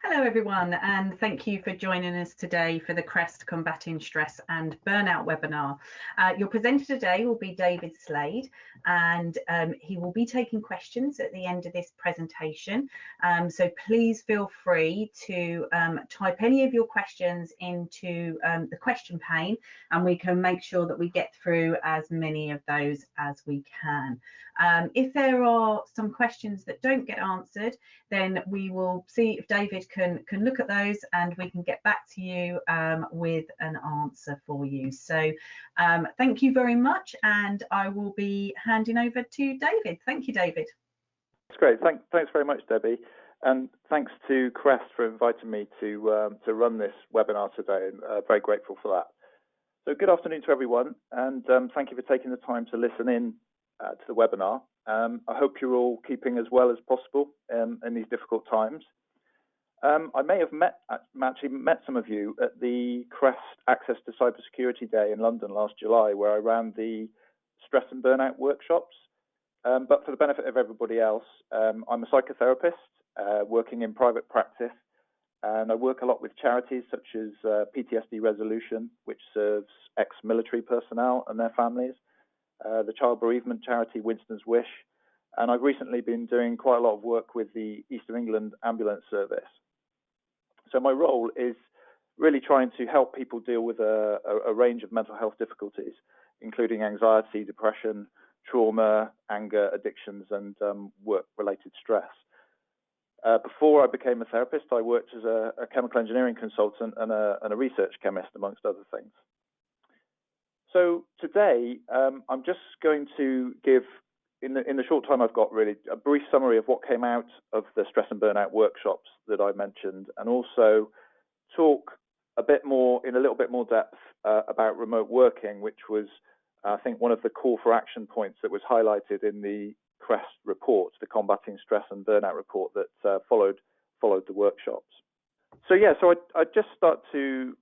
Hello everyone, and thank you for joining us today for the CREST Combating Stress and Burnout webinar. Your presenter today will be David Slade, and he will be taking questions at the end of this presentation. So please feel free to type any of your questions into the question pane, and we can make sure that we get through as many of those as we can. If there are some questions that don't get answered, then we will see if David can look at those and we can get back to you with an answer for you. So thank you very much, and I will be handing over to David. Thank you, David. That's great. Thanks very much, Debbie. And thanks to CREST for inviting me to run this webinar today. I'm very grateful for that. So good afternoon to everyone, and thank you for taking the time to listen in to the webinar. I hope you're all keeping as well as possible in these difficult times. I may have actually met some of you at the CREST Access to Cybersecurity Day in London last July, where I ran the stress and burnout workshops. But for the benefit of everybody else, I'm a psychotherapist working in private practice, and I work a lot with charities such as PTSD Resolution, which serves ex-military personnel and their families, the child bereavement charity Winston's Wish, and I've recently been doing quite a lot of work with the East of England Ambulance Service. So my role is really trying to help people deal with a range of mental health difficulties, including anxiety, depression, trauma, anger, addictions, and work-related stress. Before I became a therapist, I worked as a chemical engineering consultant and a research chemist, amongst other things. So today, I'm just going to give, in the short time I've got really, a brief summary of what came out of the stress and burnout workshops that I mentioned, and also talk a bit more, in a little bit more depth, about remote working, which was, I think, one of the call for action points that was highlighted in the CREST report, the Combating Stress and Burnout report that followed the workshops. So yeah, so I just start to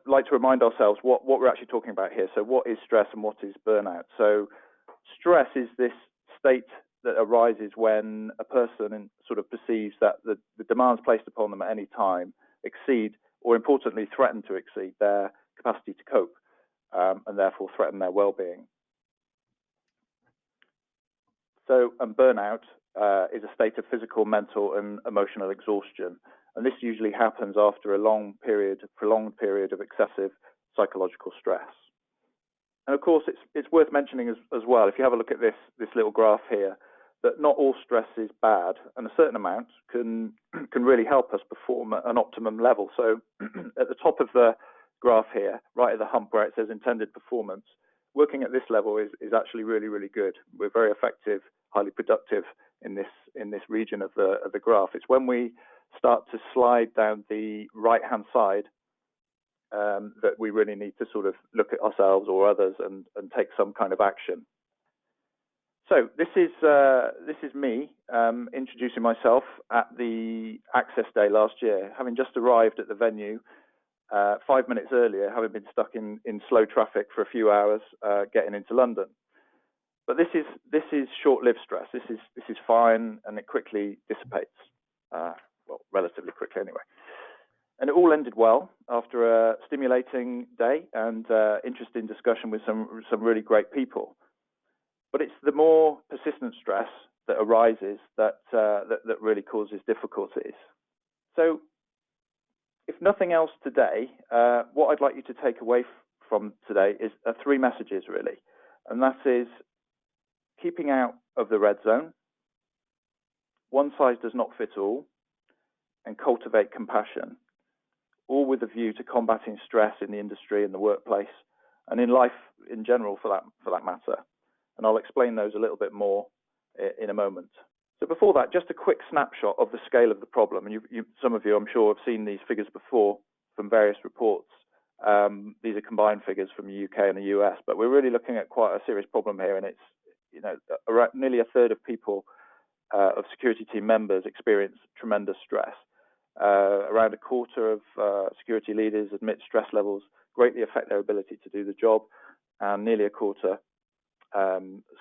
like to remind ourselves what we're actually talking about here. So what is stress and what is burnout? So stress is this state that arises when a person sort of perceives that the demands placed upon them at any time exceed, or importantly, threaten to exceed their capacity to cope, and therefore threaten their well-being. So, and burnout is a state of physical, mental, and emotional exhaustion. And this usually happens after a prolonged period of excessive psychological stress. And of course, it's worth mentioning as well, if you have a look at this little graph here, that not all stress is bad, and a certain amount can really help us perform at an optimum level. So at the top of the graph here, right at the hump where it says intended performance, working at this level is actually really, really good. We're very effective, highly productive in this region of the graph. It's when we start to slide down the right-hand side that we really need to sort of look at ourselves or others and take some kind of action. So this is me introducing myself at the Access Day last year, having just arrived at the venue 5 minutes earlier, having been stuck in slow traffic for a few hours getting into London. But this is short-lived stress. This is fine, and it quickly dissipates. Well, relatively quickly anyway. And it all ended well after a stimulating day and interesting discussion with some really great people. But it's the more persistent stress that arises that really causes difficulties. So, if nothing else today, what I'd like you to take away from today is three messages really, and that is keeping out of the red zone, one size does not fit all, and cultivate compassion, all with a view to combating stress in the industry, in the workplace, and in life in general for that matter. And I'll explain those a little bit more in a moment. So before that, just a quick snapshot of the scale of the problem. And some of you, I'm sure, have seen these figures before from various reports. These are combined figures from the UK and the US, but we're really looking at quite a serious problem here. And it's, nearly a third of people, of security team members experience tremendous stress. Around a quarter of security leaders admit stress levels greatly affect their ability to do the job, and nearly a quarter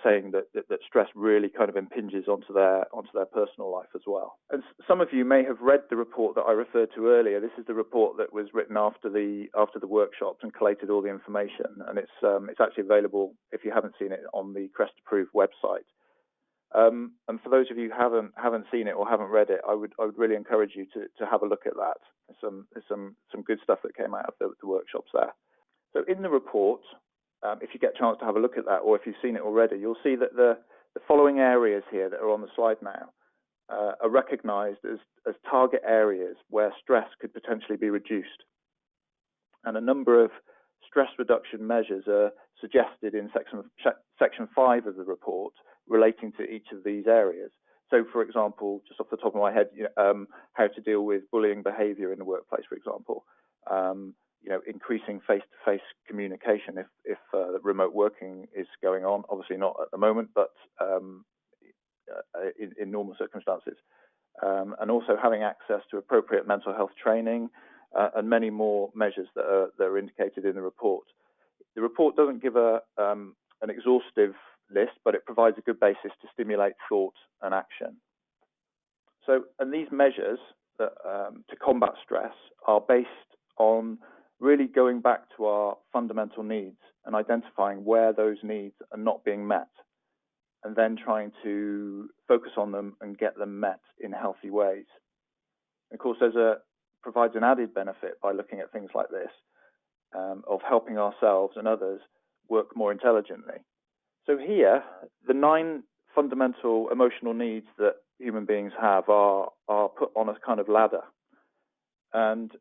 saying that stress really kind of impinges onto their personal life as well. And some of you may have read the report that I referred to earlier. This is the report that was written after the workshops and collated all the information, and it's actually available, if you haven't seen it, on the Crest Approved website. And for those of you who haven't seen it or haven't read it, I would really encourage you to have a look at that. There's some good stuff that came out of the workshops there. So in the report, if you get a chance to have a look at that, or if you've seen it already, you'll see that the following areas here that are on the slide now are recognised as target areas where stress could potentially be reduced. And a number of stress reduction measures are suggested in section 5 of the report relating to each of these areas. So, for example, just off the top of my head, how to deal with bullying behaviour in the workplace, for example. Increasing face-to-face communication if remote working is going on. Obviously not at the moment, but in normal circumstances. And also having access to appropriate mental health training and many more measures that are indicated in the report. The report doesn't give an exhaustive list, but it provides a good basis to stimulate thought and action. So, and these measures that, to combat stress are based on really going back to our fundamental needs and identifying where those needs are not being met, and then trying to focus on them and get them met in healthy ways. And of course, provides an added benefit by looking at things like this, of helping ourselves and others work more intelligently. So here, the 9 fundamental emotional needs that human beings have are put on a kind of ladder. And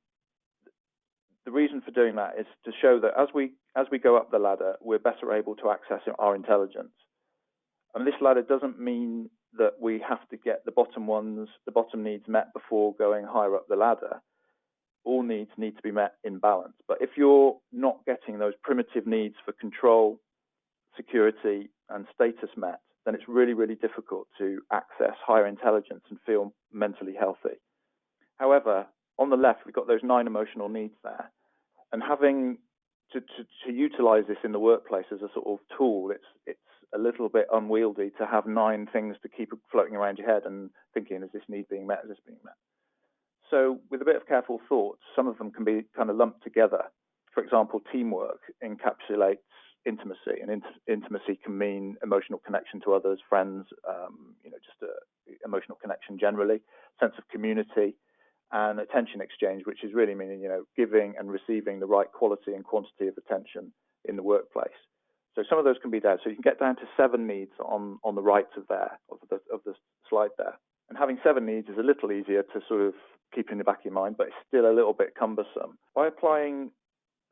the reason for doing that is to show that as we go up the ladder, we're better able to access our intelligence. And this ladder doesn't mean that we have to get the bottom needs met before going higher up the ladder. All needs need to be met in balance. But if you're not getting those primitive needs for control, security, and status met, then it's really, really difficult to access higher intelligence and feel mentally healthy. However, on the left, we've got those 9 emotional needs there. And having to utilize this in the workplace as a sort of tool, it's a little bit unwieldy to have 9 things to keep floating around your head and thinking, is this need being met? Is this being met? So with a bit of careful thought, some of them can be kind of lumped together. For example, teamwork encapsulates intimacy, and intimacy can mean emotional connection to others, friends, just emotional connection generally, sense of community, and attention exchange, which is really meaning, giving and receiving the right quality and quantity of attention in the workplace. So some of those can be there. So you can get down to 7 needs on the right of the slide there. And having 7 needs is a little easier to sort of keep in the back of your mind, but it's still a little bit cumbersome. By putting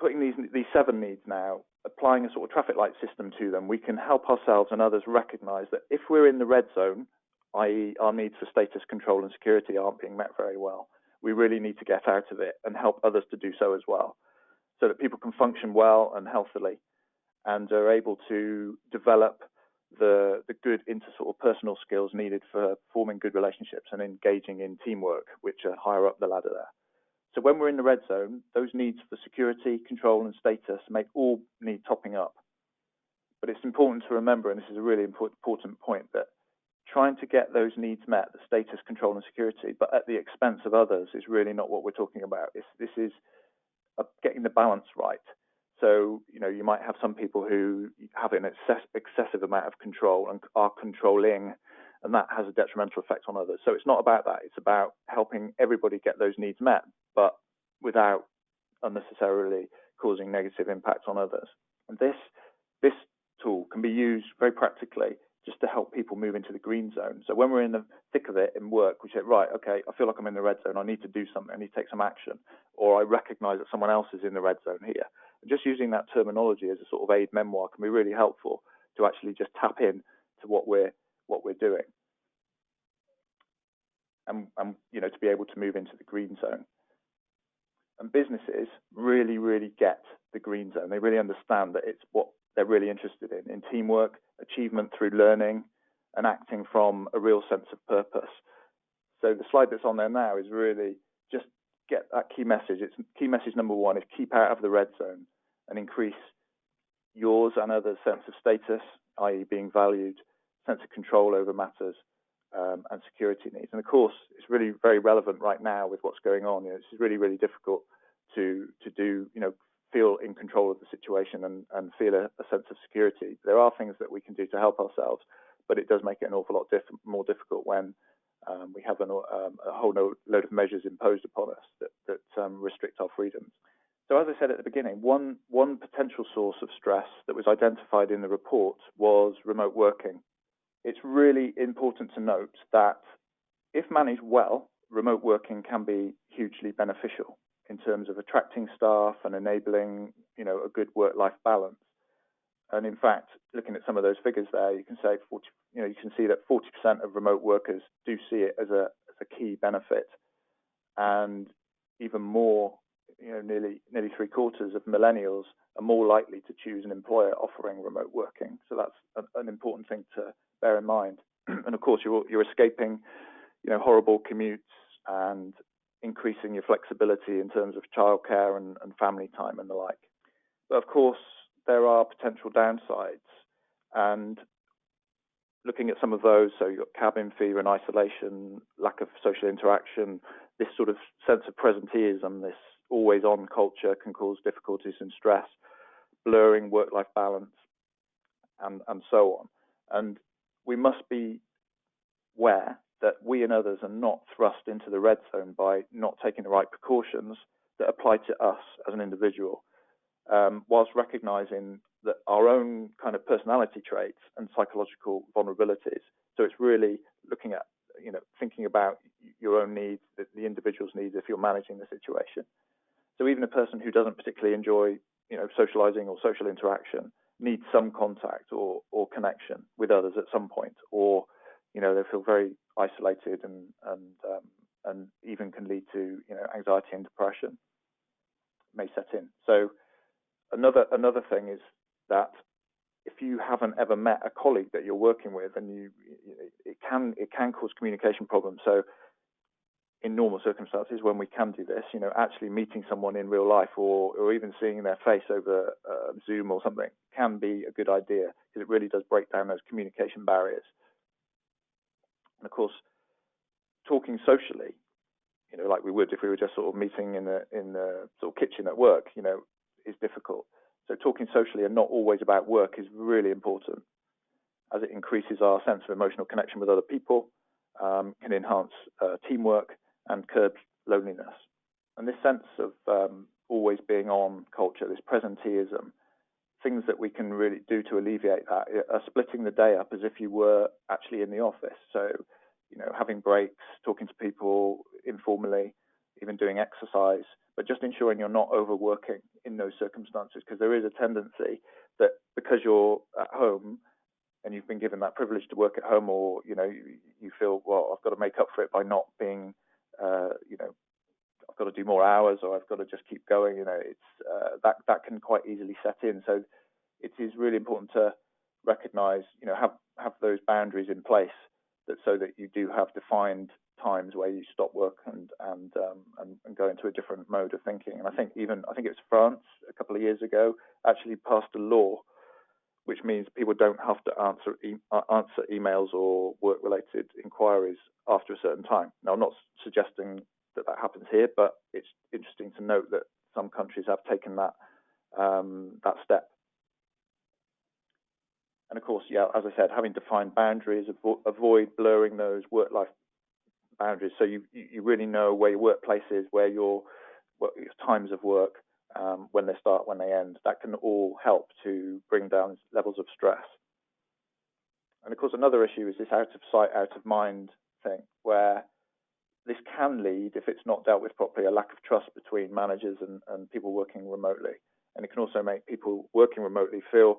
these 7 needs now, applying a sort of traffic light system to them, we can help ourselves and others recognize that if we're in the red zone, i.e. our needs for status, control, and security aren't being met very well, we really need to get out of it and help others to do so as well, so that people can function well and healthily and are able to develop the good interpersonal skills needed for forming good relationships and engaging in teamwork, which are higher up the ladder there. So when we're in the red zone, those needs for security, control, and status all need topping up. But it's important to remember, and this is a really important point, that trying to get those needs met, the status, control, and security, but at the expense of others, is really not what we're talking about. This is getting the balance right. So, you might have some people who have an excessive amount of control and are controlling, and that has a detrimental effect on others. So it's not about that. It's about helping everybody get those needs met, but without unnecessarily causing negative impacts on others. And this tool can be used very practically just to help people move into the green zone. So when we're in the thick of it in work, we say, right, okay, I feel like I'm in the red zone. I need to do something. I need to take some action. Or I recognize that someone else is in the red zone here. And just using that terminology as a sort of aid memoir can be really helpful to actually just tap in to what we're doing. And to be able to move into the green zone. And businesses really, really get the green zone. They really understand that it's what they're really interested in teamwork, achievement through learning, and acting from a real sense of purpose. So the slide that's on there now is really just get that key message. It's key message number 1 is keep out of the red zone and increase yours and others' sense of status, i.e. being valued, sense of control over matters, and security needs. And of course, it's really very relevant right now with what's going on. It's really, really difficult to do, feel in control of the situation and feel a sense of security. There are things that we can do to help ourselves, but it does make it an awful lot more difficult when we have a whole load of measures imposed upon us that restrict our freedoms. So as I said at the beginning, one potential source of stress that was identified in the report was remote working. It's really important to note that if managed well, remote working can be hugely beneficial in terms of attracting staff and enabling, a good work-life balance. And in fact, looking at some of those figures there, you can say you can see that 40% of remote workers do see it as a key benefit, and even more, nearly 3/4 of millennials are more likely to choose an employer offering remote working. So that's an important thing to bear in mind. And of course, you're escaping, horrible commutes and increasing your flexibility in terms of childcare and family time and the like. But of course, there are potential downsides. And looking at some of those, so you've got cabin fever and isolation, lack of social interaction, this sort of sense of presenteeism, this always-on culture can cause difficulties and stress, blurring work-life balance, and so on. And we must be aware that we and others are not thrust into the red zone by not taking the right precautions that apply to us as an individual, whilst recognizing that our own kind of personality traits and psychological vulnerabilities. So it's really looking at, thinking about your own needs, the individual's needs if you're managing the situation. So even a person who doesn't particularly enjoy, socializing or social interaction needs some contact or connection with others at some point, or, they feel very isolated and even can lead to, anxiety and depression may set in. So another thing is that if you haven't ever met a colleague that you're working with, and it can cause communication problems. So in normal circumstances, when we can do this, actually meeting someone in real life or even seeing their face over Zoom or something can be a good idea, because it really does break down those communication barriers. And of course, talking socially, like we would if we were just sort of meeting in the sort of kitchen at work, is difficult. So talking socially and not always about work is really important, as it increases our sense of emotional connection with other people, can enhance teamwork and curb loneliness. And this sense of always being on culture, this presenteeism, things that we can really do to alleviate that are splitting the day up as if you were actually in the office. So, having breaks, talking to people informally, even doing exercise, but just ensuring you're not overworking in those circumstances, because there is a tendency that because you're at home and you've been given that privilege to work at home, or, you feel, well, I've got to make up for it by not being, I've got to do more hours, or I've got to just keep going. It's that can quite easily set in. So it is really important to recognize, have those boundaries in place, so that you do have defined times where you stop work and go into a different mode of thinking. And I think it was France a couple of years ago actually passed a law which means people don't have to answer emails or work-related inquiries after a certain time. Now, I'm not suggesting that happens here, but it's interesting to note that some countries have taken that step. And of course, as I said, having defined boundaries, avoid blurring those work-life boundaries. So you really know where your workplace is, where your times of work, when they start, when they end. That can all help to bring down levels of stress. And of course, another issue is this out of sight, out of mind thing, where this can lead, if it's not dealt with properly, a lack of trust between managers and people working remotely. And it can also make people working remotely feel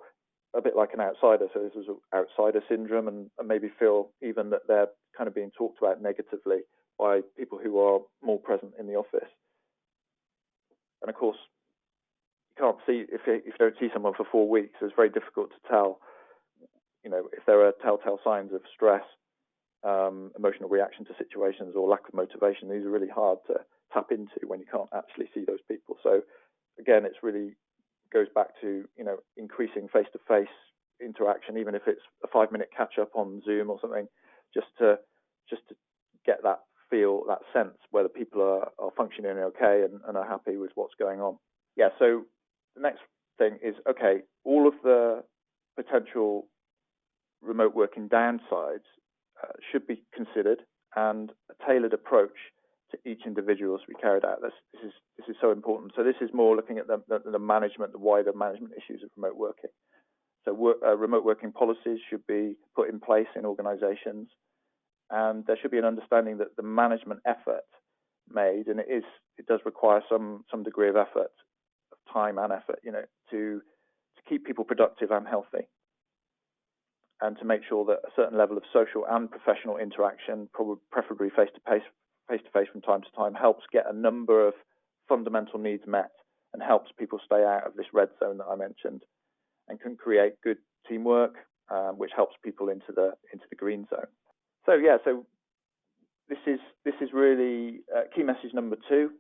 a bit like an outsider. So this is an outsider syndrome, and maybe feel even that they're kind of being talked about negatively by people who are more present in the office. And of course, you can't see, if you don't see someone for 4 weeks, it's very difficult to tell, if there are telltale signs of stress, emotional reaction to situations, or lack of motivation. These are really hard to tap into when you can't actually see those people. So again, it's really goes back to, increasing face-to-face interaction, even if it's a 5-minute catch up on Zoom or something, just to get that feel, that sense whether people are functioning okay and are happy with what's going on. Yeah, so the next thing is, okay, all of the potential remote working downsides should be considered, and a tailored approach to each individual to be carried out. This is so important. So this is more looking at the management, the wider management issues of remote working. So remote working policies should be put in place in organizations, and there should be an understanding that the management effort made, and it does require some degree of effort, of time and effort, to keep people productive and healthy, and to make sure that a certain level of social and professional interaction, preferably face-to-face from time to time, helps get a number of fundamental needs met and helps people stay out of this red zone that I mentioned, and can create good teamwork, which helps people into the green zone. So this is really key message number 2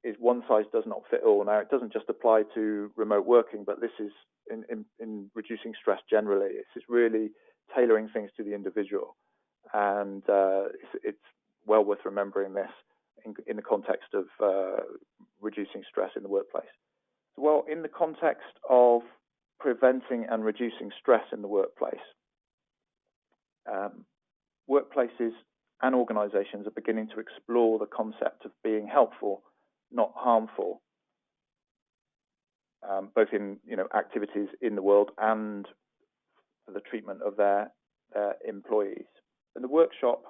is one size does not fit all. Now, it doesn't just apply to remote working, but this is in reducing stress generally. It's really tailoring things to the individual, and it's well worth remembering this in the context of reducing stress in the workplace. Well, in the context of preventing and reducing stress in the workplace, workplaces and organizations are beginning to explore the concept of being helpful, not harmful, both in activities in the world and for the treatment of their employees. And the workshop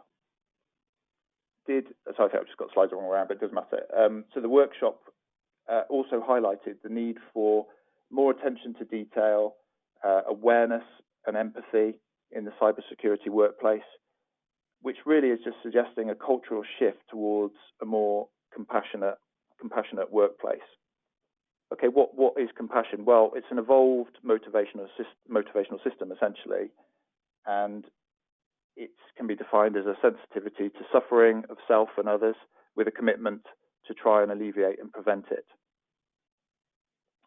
sorry, I think I've just got slides the wrong way around, but it doesn't matter. So the workshop also highlighted the need for more attention to detail, awareness and empathy in the cybersecurity workplace, which really is just suggesting a cultural shift towards a more compassionate workplace. Okay, what is compassion? Well, it's an evolved motivational system, essentially, and it can be defined as a sensitivity to suffering of self and others with a commitment to try and alleviate and prevent it.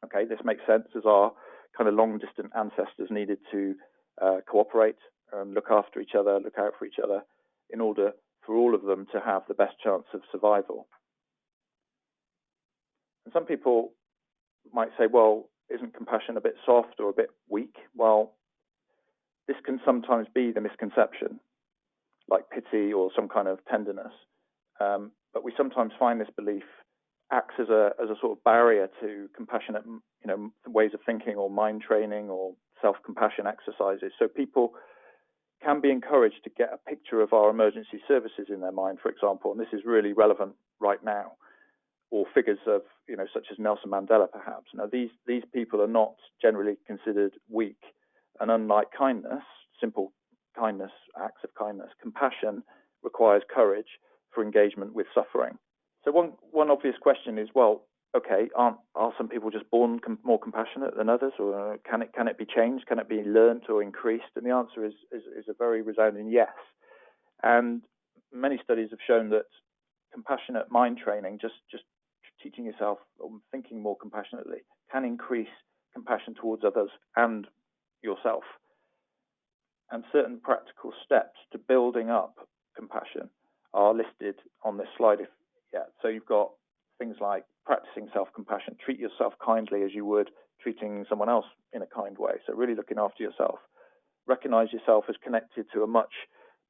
Okay, this makes sense, as our kind of long-distant ancestors needed to cooperate and look after each other, look out for each other, in order for all of them to have the best chance of survival. And some people might say, well, isn't compassion a bit soft or a bit weak? Well, this can sometimes be the misconception, like pity or some kind of tenderness. But we sometimes find this belief acts as a sort of barrier to compassionate, ways of thinking or mind training or self-compassion exercises. So people can be encouraged to get a picture of our emergency services in their mind, for example, and this is really relevant right now, or figures of, such as Nelson Mandela, perhaps. Now, these people are not generally considered weak, and unlike kindness, simple kindness, acts of kindness, compassion requires courage for engagement with suffering. So one obvious question is, well, okay, are some people just born more compassionate than others, or can it be changed? Can it be learnt or increased? And the answer is a very resounding yes. And many studies have shown that compassionate mind training, just teaching yourself or thinking more compassionately, can increase compassion towards others and yourself. And certain practical steps to building up compassion are listed on this slide. So you've got things like practicing self-compassion. Treat yourself kindly as you would treating someone else in a kind way. So really looking after yourself. Recognize yourself as connected to a much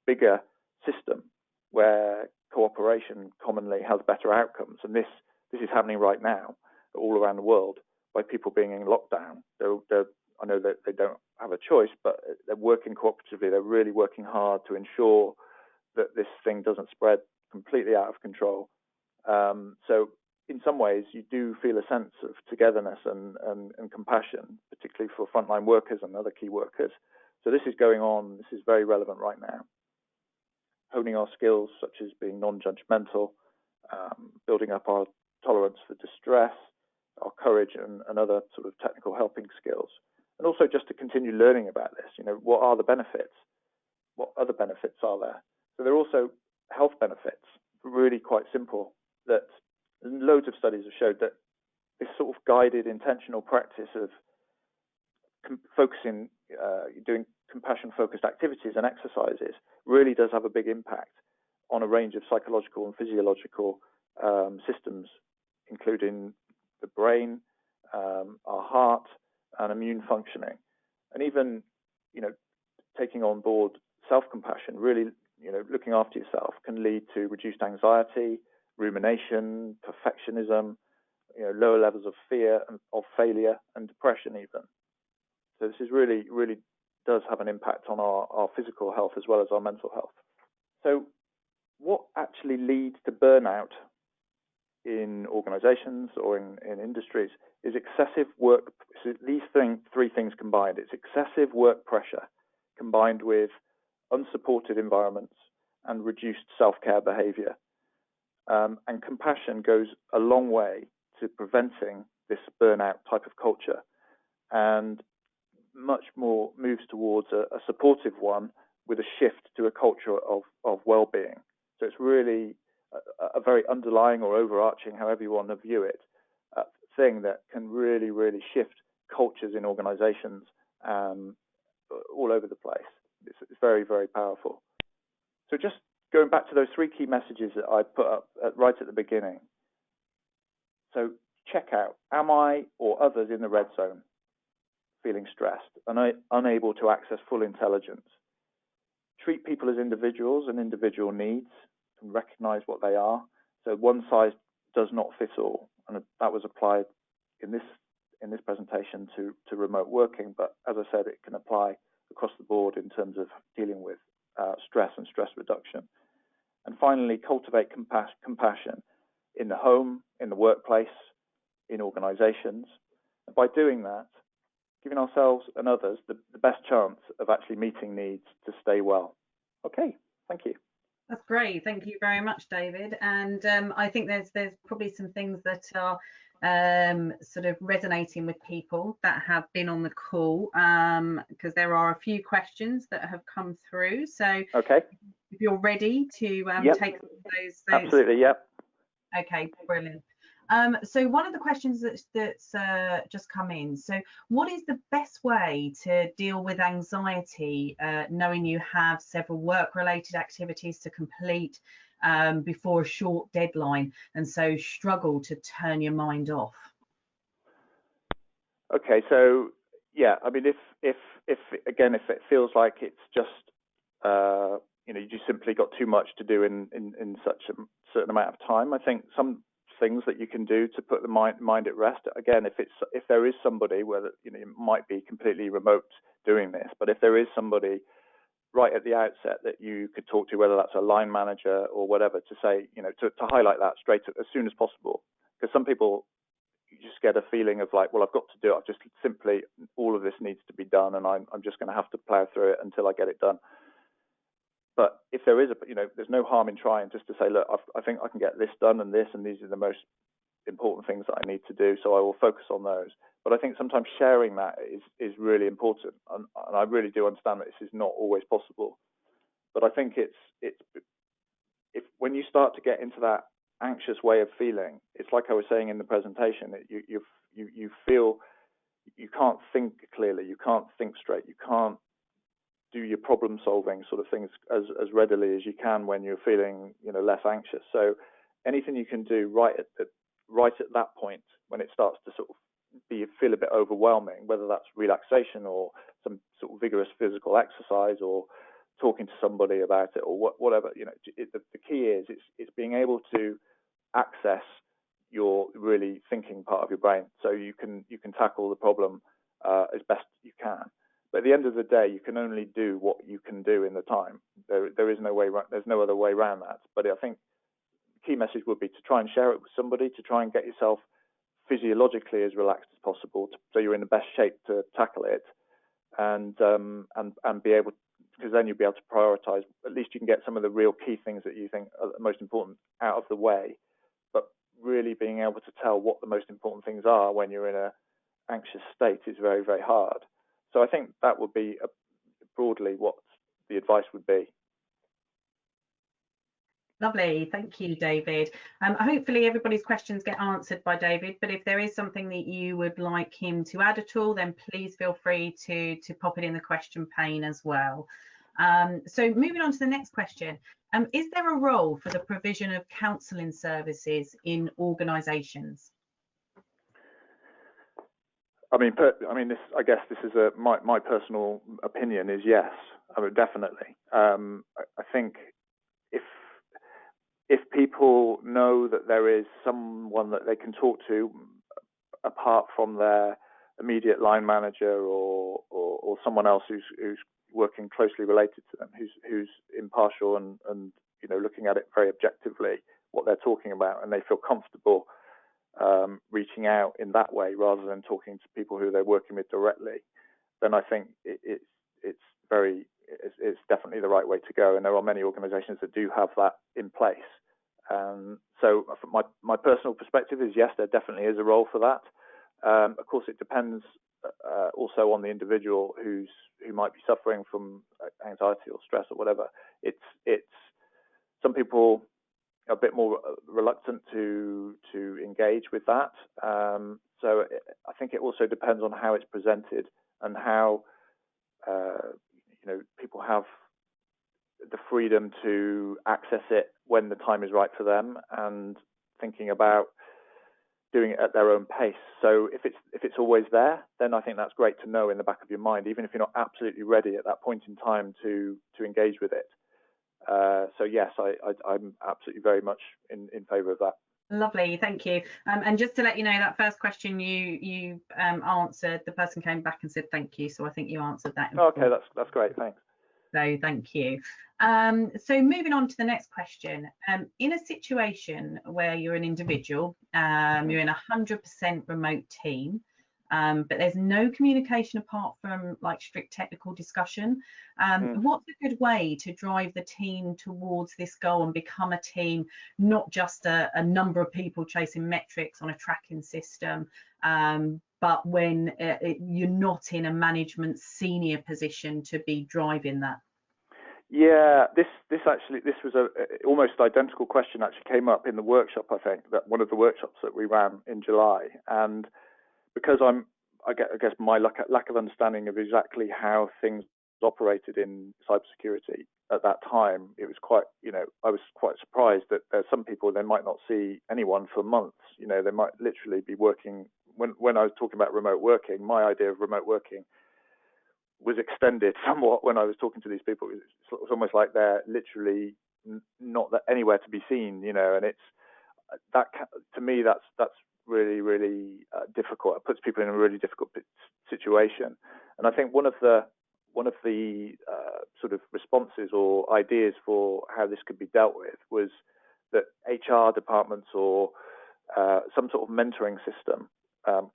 bigger system where cooperation commonly has better outcomes. And this is happening right now all around the world by people being in lockdown. I know that they don't have a choice, but they're working cooperatively. They're really working hard to ensure that this thing doesn't spread completely out of control. So in some ways, you do feel a sense of togetherness and compassion, particularly for frontline workers and other key workers. So this is going on. This is very relevant right now. Honing our skills, such as being non-judgmental, building up our tolerance for distress, our courage and other sort of technical helping skills. And also just to continue learning about this, what are the benefits? What other benefits are there? So there are also health benefits, really quite simple, that loads of studies have showed that this sort of guided intentional practice of focusing doing compassion-focused activities and exercises really does have a big impact on a range of psychological and physiological systems, including the brain, our heart, and immune functioning. And even, taking on board self-compassion, really, looking after yourself can lead to reduced anxiety, rumination, perfectionism, lower levels of fear and of failure and depression even. So this is really does have an impact on our physical health as well as our mental health. So what actually leads to burnout in organizations or in industries is excessive work. So these three things combined. It's excessive work pressure combined with unsupported environments and reduced self-care behavior. And compassion goes a long way to preventing this burnout type of culture, and much more moves towards a supportive one with a shift to a culture of well-being. So it's really a very underlying or overarching, however you want to view it, thing that can really shift cultures in organizations all over the place. It's very, very powerful. So just going back to those three key messages that I put up right at the beginning. So check out, am I or others in the red zone feeling stressed and unable to access full intelligence? Treat people as individuals and individual needs and recognize what they are. So one size does not fit all. And that was applied in this presentation to remote working. But as I said, it can apply across the board in terms of dealing with stress and stress reduction. And finally, cultivate compassion in the home, in the workplace, in organizations. And by doing that, giving ourselves and others the best chance of actually meeting needs to stay well. Okay, thank you. That's great. Thank you very much, David. And I think there's probably some things that are sort of resonating with people that have been on the call, because there are a few questions that have come through. So okay, if you're ready to yep. take those. Absolutely, yep. Okay, brilliant. So one of the questions that's just come in. So what is the best way to deal with anxiety, knowing you have several work-related activities to complete before a short deadline, and so struggle to turn your mind off? Okay, so yeah, I mean, if it feels like it's just you just simply got too much to do in such a certain amount of time, I think some things that you can do to put the mind at rest. Again, if there is somebody, whether it might be completely remote doing this, but if there is somebody right at the outset that you could talk to, whether that's a line manager or whatever, to say, to highlight that straight as soon as possible, because some people, you just get a feeling of like, well, I've got to do it. I've just simply, all of this needs to be done, and I'm just going to have to plow through it until I get it done. But if there is there's no harm in trying just to say, look, I think I can get this done and this, and these are the most important things that I need to do, so I will focus on those. But I think sometimes sharing that is really important, and I really do understand that this is not always possible. But I think it's if when you start to get into that anxious way of feeling, it's like I was saying in the presentation, that you feel you can't think clearly, you can't think straight, you can't do your problem solving sort of things as readily as you can when you're feeling less anxious. So anything you can do right at that point, when it starts to sort of feel a bit overwhelming, whether that's relaxation or some sort of vigorous physical exercise or talking to somebody about it or whatever, the key is it's being able to access your really thinking part of your brain, so you can tackle the problem as best you can. But at the end of the day, you can only do what you can do in the time. There is no way. There's no other way around that. But I think the key message would be to try and share it with somebody, to try and get yourself physiologically as relaxed as possible, so you're in the best shape to tackle it, and be able, because then you'll be able to prioritize. At least you can get some of the real key things that you think are most important out of the way. But really being able to tell what the most important things are when you're in an anxious state is very, very hard. So I think that would be broadly what the advice would be. Lovely, thank you, David. Hopefully everybody's questions get answered by David, but if there is something that you would like him to add at all, then please feel free to pop it in the question pane as well. So moving on to the next question, is there a role for the provision of counselling services in organisations? I mean, I guess this is my personal opinion is yes. I mean, definitely. I think if people know that there is someone that they can talk to apart from their immediate line manager or someone else who's working closely related to them, who's impartial and looking at it very objectively, what they're talking about, and they feel comfortable reaching out in that way rather than talking to people who they're working with directly, then I think it's definitely the right way to go. And there are many organisations that do have that in place. So my personal perspective is yes, there definitely is a role for that. Of course, it depends also on the individual who might be suffering from anxiety or stress or whatever. It's some people are a bit more reluctant to engage with that. So I think it also depends on how it's presented and how people have the freedom to access it when the time is right for them and thinking about doing it at their own pace. So if it's always there, then I think that's great to know in the back of your mind, even if you're not absolutely ready at that point in time to engage with it. So yes, I'm absolutely very much in favour of that. Lovely, thank you. And just to let you know, that first question you answered, the person came back and said thank you. So I think you answered that. Okay, that's great. Thanks. So thank you. So moving on to the next question. In a situation where you're an individual, you're in a 100% remote team, but there's no communication apart from like strict technical discussion. What's a good way to drive the team towards this goal and become a team, not just a number of people chasing metrics on a tracking system, but when you're not in a management senior position to be driving that? Yeah, this was a almost identical question actually came up in the workshop. I think that one of the workshops that we ran in July, and because I guess my lack of understanding of exactly how things operated in cybersecurity at that time, it was quite, I was quite surprised that there's some people they might not see anyone for months. They might literally be working. When I was talking about remote working, my idea of remote working was extended somewhat when I was talking to these people. It was almost like they're literally not anywhere to be seen, and it's that to me that's really, really difficult. It puts people in a really difficult situation. And I think one of the sort of responses or ideas for how this could be dealt with was that HR departments or some sort of mentoring system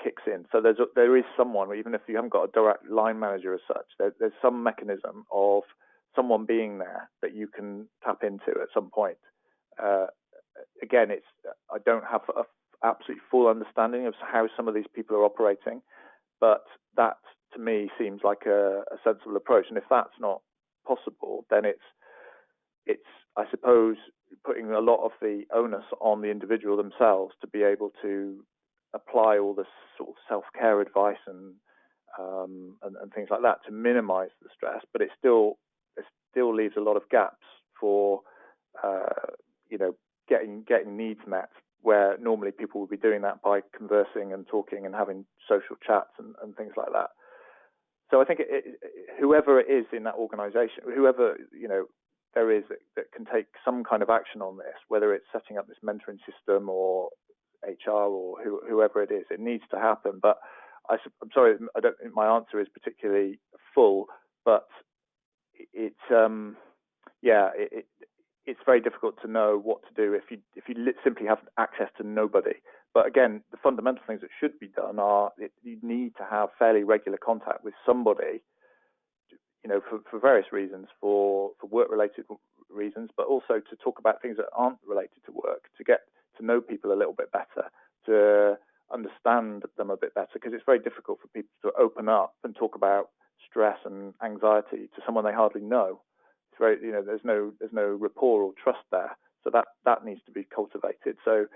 kicks in. So there is someone, even if you haven't got a direct line manager as such, there's some mechanism of someone being there that you can tap into at some point. Again, I don't have a absolutely full understanding of how some of these people are operating, but that to me seems like a sensible approach. And if that's not possible, then it's I suppose putting a lot of the onus on the individual themselves to be able to apply all this sort of self-care advice and things like that to minimize the stress, but it still leaves a lot of gaps for getting needs met, where normally people would be doing that by conversing and talking and having social chats and things like that. So I think whoever it is in that organization, whoever there is that can take some kind of action on this, whether it's setting up this mentoring system or HR or whoever it is, it needs to happen. But I'm sorry, I don't think my answer is particularly full, but it's it's very difficult to know what to do if you simply have access to nobody. But again, the fundamental things that should be done are you need to have fairly regular contact with somebody, for various reasons, for work-related reasons, but also to talk about things that aren't related to work, to get to know people a little bit better, to understand them a bit better, because it's very difficult for people to open up and talk about stress and anxiety to someone they hardly know. It's very, there's no rapport or trust there. So that needs to be cultivated. So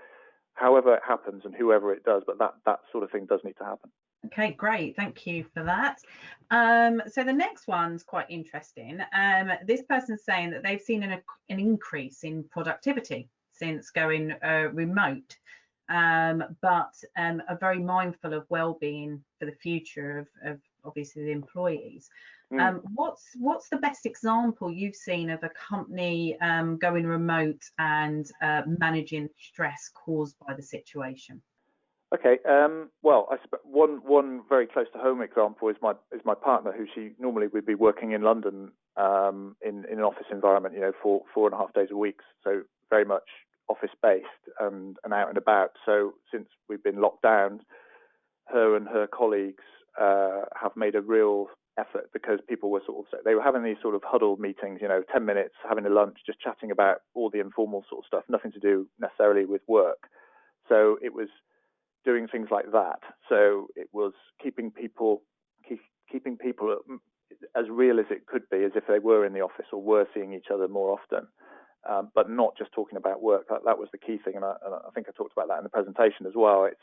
however it happens and whoever it does, but that sort of thing does need to happen. Okay, great. Thank you for that. So the next one's quite interesting. This person's saying that they've seen an increase in productivity since going remote, but are very mindful of well-being for the future of obviously the employees. What's the best example you've seen of a company going remote and managing stress caused by the situation? Okay. Well, one very close to home example is my partner, who she normally would be working in London in an office environment, 4.5 days a week, so very much office based and out and about. So since we've been locked down, her and her colleagues have made a real effort, because people were they were having these sort of huddle meetings, 10 minutes, having a lunch, just chatting about all the informal sort of stuff, nothing to do necessarily with work. So it was doing things like that. So it was keeping people as real as it could be, as if they were in the office or were seeing each other more often, but not just talking about work. That was the key thing, and I think I talked about that in the presentation as well. It's,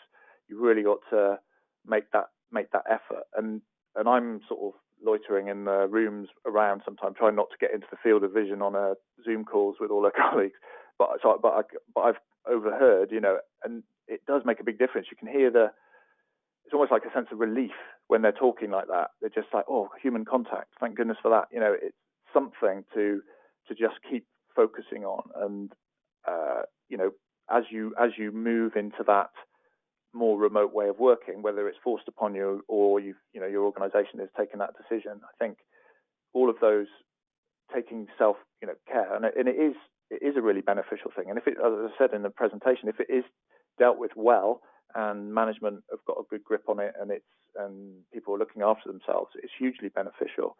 you really got to make that effort, and I'm sort of loitering in the rooms around sometimes, trying not to get into the field of vision on a Zoom calls with all our colleagues. But I've overheard, and it does make a big difference. You can hear it's almost like a sense of relief when they're talking like that. They're just like, oh, human contact, thank goodness for that. It's something to just keep focusing on. And as you move into that more remote way of working, whether it's forced upon you or your organization has taken that decision, I think all of those, taking self care, and it is a really beneficial thing. And if it, as I said in the presentation, if it is dealt with well and management have got a good grip on it, and people are looking after themselves, it's hugely beneficial.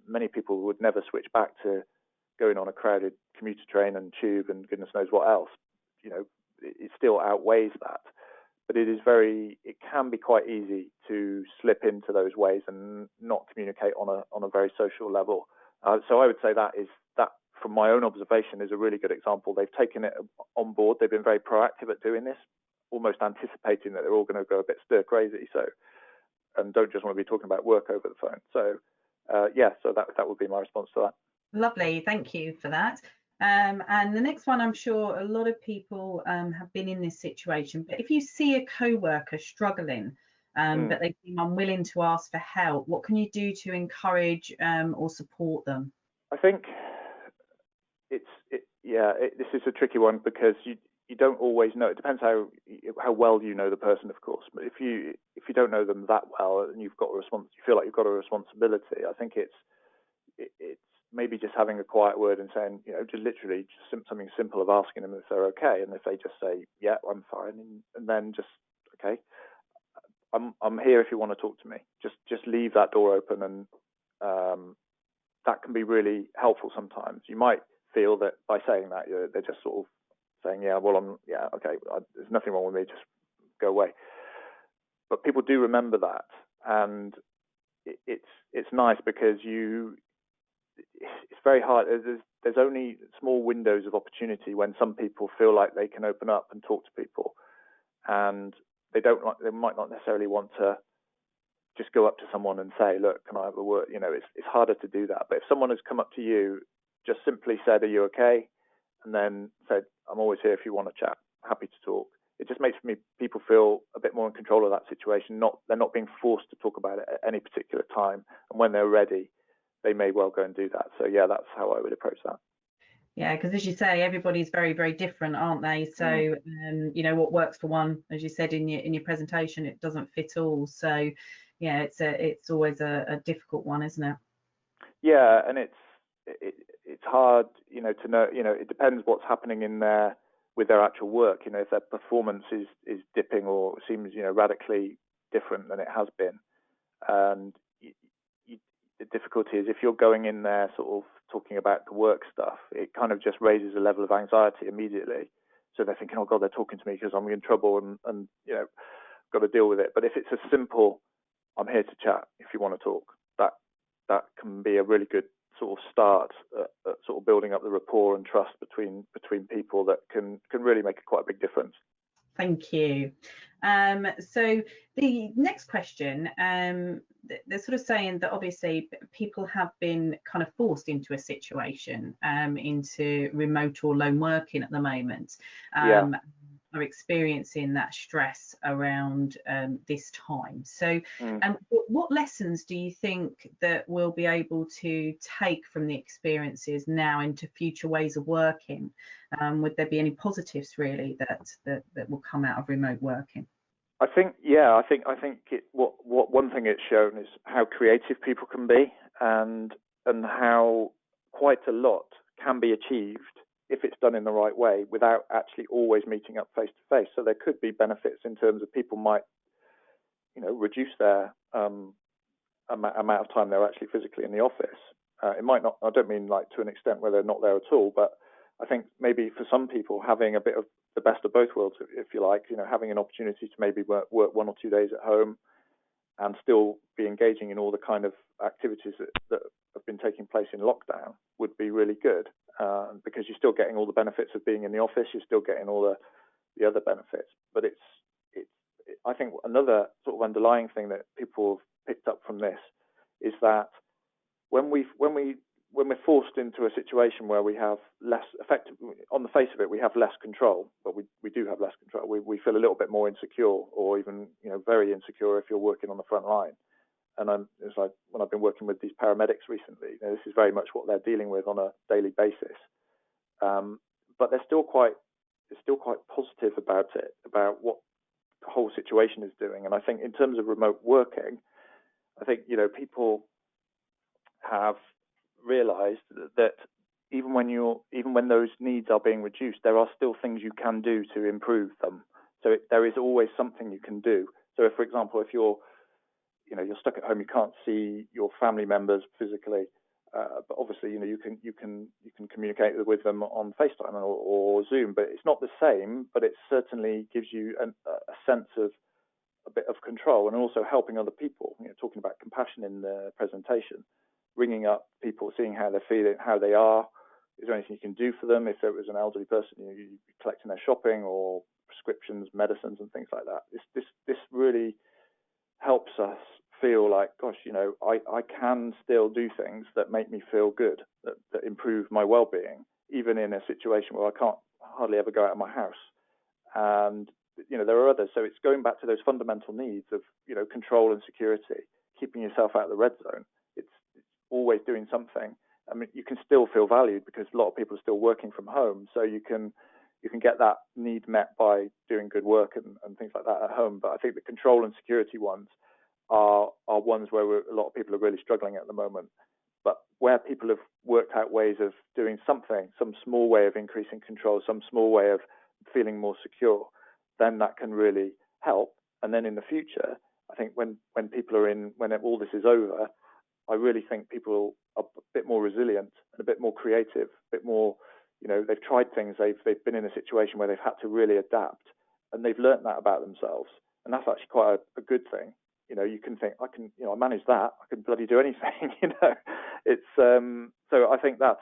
Many people would never switch back to going on a crowded commuter train and tube and goodness knows what else. It still outweighs that. But it can be quite easy to slip into those ways and not communicate on a very social level. So I would say that from my own observation, is a really good example. They've taken it on board. They've been very proactive at doing this, almost anticipating that they're all going to go a bit stir crazy. So, and don't just want to be talking about work over the phone. So, so that would be my response to that. Lovely, thank you for that. And the next one, I'm sure a lot of people have been in this situation, but if you see a co-worker struggling, but they seem unwilling to ask for help, what can you do to encourage or support them? I think this is a tricky one, because you don't always know. It depends how well you know the person, of course. But if you don't know them that well and you feel like you've got a responsibility, I think it's maybe just having a quiet word and saying, just literally something simple of asking them if they're okay, and if they just say, yeah, I'm fine, and then just, okay, I'm here if you want to talk to me. Just leave that door open, and that can be really helpful sometimes. You might feel that by saying that, they're just sort of saying, yeah, well, okay, there's nothing wrong with me, just go away. But people do remember that, and it's nice, because it's very hard. There's only small windows of opportunity when some people feel like they can open up and talk to people, and they might not necessarily want to just go up to someone and say, look, can I have a word? It's harder to do that. But if someone has come up to you, just simply said, are you okay? And then said, I'm always here if you want to chat, happy to talk. It just makes people feel a bit more in control of that situation. They're not being forced to talk about it at any particular time. And when they're ready, they may well go and do that. So yeah, that's how I would approach that. Yeah, because as you say, everybody's very, very different, aren't they? So what works for one, as you said in your presentation, it doesn't fit all. So yeah, it's always a difficult one, isn't it? Yeah, and it's hard, to know. It depends what's happening with their actual work. If their performance is dipping or seems radically different than it has been, and the difficulty is if you're going in there sort of talking about the work stuff, it kind of just raises a level of anxiety immediately. So they're thinking, oh God, they're talking to me because I'm in trouble and got to deal with it. But if it's a simple, I'm here to chat if you want to talk, that can be a really good sort of start at sort of building up the rapport and trust between people that can really make quite a big difference. Thank you. So the next question, they're sort of saying that obviously people have been kind of forced into a situation, into remote or lone working at the moment, are experiencing that stress around this time. So what lessons do you think that we'll be able to take from the experiences now into future ways of working? Would there be any positives really that will come out of remote working? I think one thing it's shown is how creative people can be, and how quite a lot can be achieved if it's done in the right way without actually always meeting up face to face. So there could be benefits in terms of people might, reduce their amount of time they're actually physically in the office. It might not, I don't mean like to an extent where they're not there at all, but I think maybe for some people having a bit of the best of both worlds, if you like, having an opportunity to maybe work 1 or 2 days at home and still be engaging in all the kind of activities that have been taking place in lockdown would be really good, because you're still getting all the benefits of being in the office, you're still getting all the other benefits. But I think another sort of underlying thing that people have picked up from this is that when we're forced into a situation where we have less effective, on the face of it, we have less control, but we do have less control. We feel a little bit more insecure, or even very insecure if you're working on the front line. And it's like when I've been working with these paramedics recently, this is very much what they're dealing with on a daily basis. But they're still quite positive about it, about what the whole situation is doing. And I think in terms of remote working, I think people have realized that even when those needs are being reduced, there are still things you can do to improve them. So there is always something you can do. So if, for example, if you're stuck at home, you can't see your family members physically, but obviously you can communicate with them on FaceTime or Zoom, but it's not the same. But it certainly gives you a sense of a bit of control, and also helping other people. Talking about compassion in the presentation, ringing up people, seeing how they're feeling, how they are. Is there anything you can do for them? If it was an elderly person, you'd be collecting their shopping or prescriptions, medicines, and things like that. This really helps us feel like, gosh, I can still do things that make me feel good, that improve my well-being, even in a situation where I can't hardly ever go out of my house. And there are others. So it's going back to those fundamental needs of control and security, keeping yourself out of the red zone. It's always doing something. I mean, you can still feel valued because a lot of people are still working from home, so you can get that need met by doing good work and things like that at home. But I think the control and security ones are ones where a lot of people are really struggling at the moment. But where people have worked out ways of doing something, some small way of increasing control, some small way of feeling more secure, then that can really help. And then in the future, I think when all this is over, I really think people are a bit more resilient and a bit more creative, a bit more, they've tried things, they've been in a situation where they've had to really adapt, and they've learnt that about themselves. And that's actually quite a good thing. You can think, I manage that, I can bloody do anything, It's so I think that's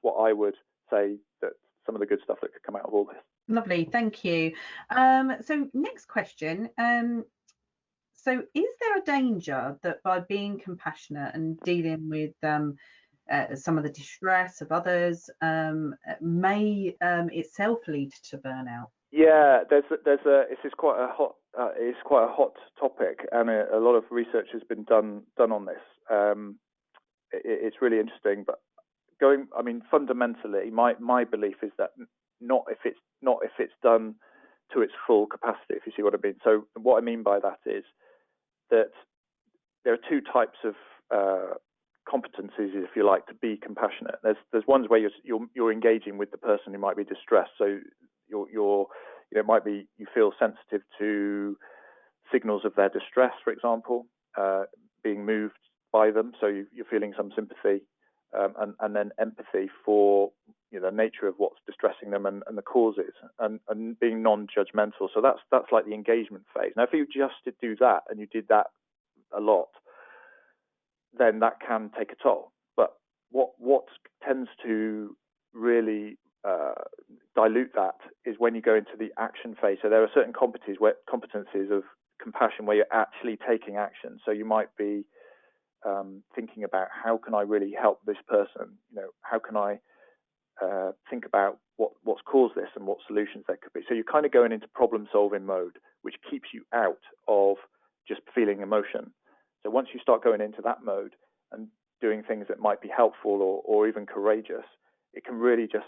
what I would say, that some of the good stuff that could come out of all this. Lovely, thank you. So next question. So is there a danger that by being compassionate and dealing with some of the distress of others may itself lead to burnout? Yeah, it's quite a hot topic, and a lot of research has been done on this. It's really interesting, but fundamentally, my belief is that not if it's done to its full capacity, if you see what I mean. So what I mean by that is that there are two types of competencies, if you like, to be compassionate. There's ones where you're engaging with the person who might be distressed. So it might be you feel sensitive to signals of their distress, for example, being moved by them. So you're feeling some sympathy, and then empathy for the nature of what's distressing them and the causes, and being non-judgmental. So that's like the engagement phase. Now, if you just do that and you did that a lot, then that can take a toll. But what tends to really dilute that is when you go into the action phase. So there are certain competencies of compassion where you're actually taking action. So you might be thinking about, how can I really help this person? How can I think about what's caused this and what solutions there could be. So you're kind of going into problem-solving mode, which keeps you out of just feeling emotion. So once you start going into that mode and doing things that might be helpful or even courageous, it can really just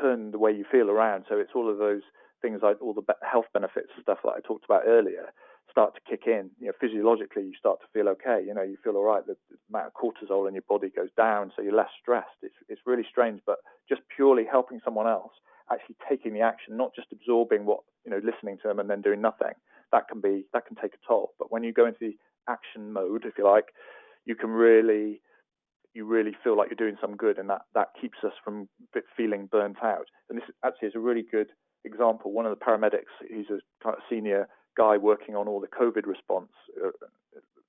turn the way you feel around. So it's all of those things, like all the health benefits and stuff that I talked about earlier, start to kick in. Physiologically, you start to feel okay. You feel all right. The amount of cortisol in your body goes down, so you're less stressed. It's really strange, but just purely helping someone else, actually taking the action, not just absorbing what, listening to them and then doing nothing. That can take a toll. But when you go into the action mode, if you like, you really feel like you're doing some good, and that keeps us from feeling burnt out. And this actually is a really good example. One of the paramedics, he's a kind of senior guy working on all the COVID response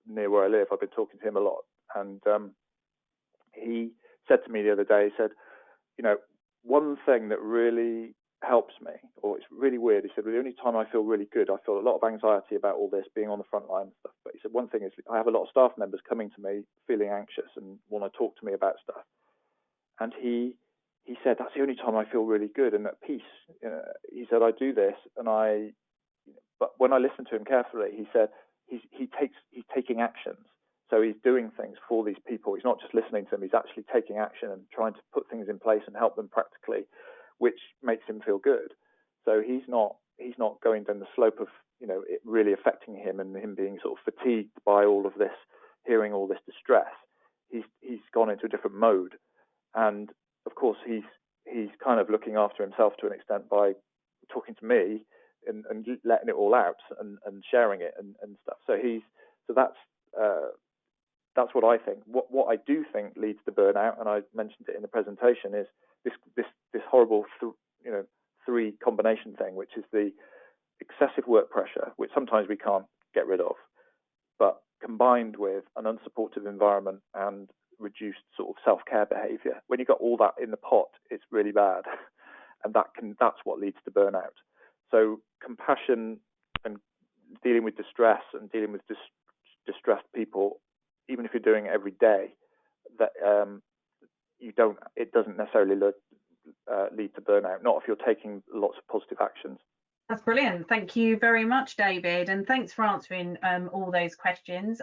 near where I live. I've been talking to him a lot, and he said to me the other day, he said, one thing that really helps me, or it's really weird, he said, the only time I feel really good, I feel a lot of anxiety about all this, being on the front line and stuff, but he said one thing is, I have a lot of staff members coming to me feeling anxious and want to talk to me about stuff, and he said, that's the only time I feel really good and at peace. He said, I do this, but when I listen to him carefully, he said he's taking actions. So he's doing things for these people. He's not just listening to them. He's actually taking action and trying to put things in place and help them practically, which makes him feel good. So he's not going down the slope of it really affecting him and him being sort of fatigued by all of this, hearing all this distress. He's gone into a different mode, and of course he's kind of looking after himself to an extent by talking to me and letting it all out and sharing it and stuff. So that's what I think. What I do think leads to burnout, and I mentioned it in the presentation, is this horrible three combination thing, which is the excessive work pressure, which sometimes we can't get rid of, but combined with an unsupportive environment and reduced sort of self-care behavior. When you've got all that in the pot, it's really bad, and that's what leads to burnout. So compassion and dealing with distress and dealing with distressed people, even if you're doing it every day, that it doesn't necessarily lead to burnout. Not if you're taking lots of positive actions. That's brilliant. Thank you very much, David, and thanks for answering all those questions.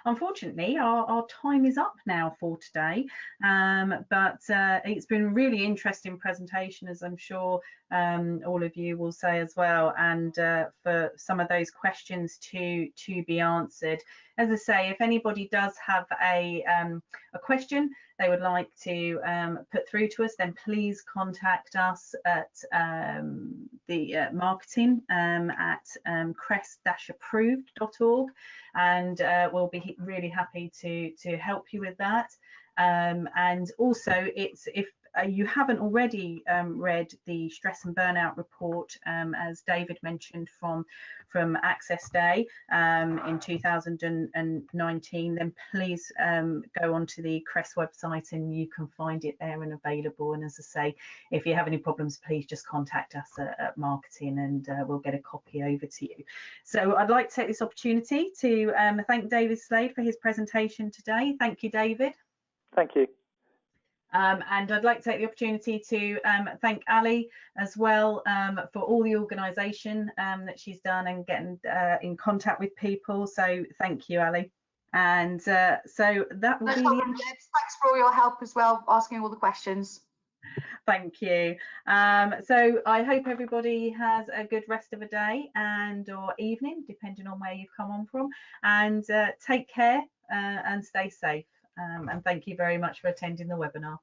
Unfortunately, our time is up now for today, but it's been a really interesting presentation, as I'm sure all of you will say as well, and for some of those questions to be answered. As I say, if anybody does have a question they would like to put through to us, then please contact us at the marketing at crest-approved.org, and we'll be really happy to help you with that. And also, if you haven't already read the stress and burnout report, as David mentioned, from Access Day in 2019, then please go onto the Crest website and you can find it there and available. And as I say, if you have any problems, please just contact us at marketing and we'll get a copy over to you. So I'd like to take this opportunity to thank David Slade for his presentation today. Thank you, David. Thank you. And I'd like to take the opportunity to thank Ali as well for all the organisation that she's done and getting in contact with people. So thank you, Ali. And so that will be. Thanks for all your help as well, asking all the questions. Thank you. So I hope everybody has a good rest of the day or evening, depending on where you've come on from. And take care and stay safe. And thank you very much for attending the webinar.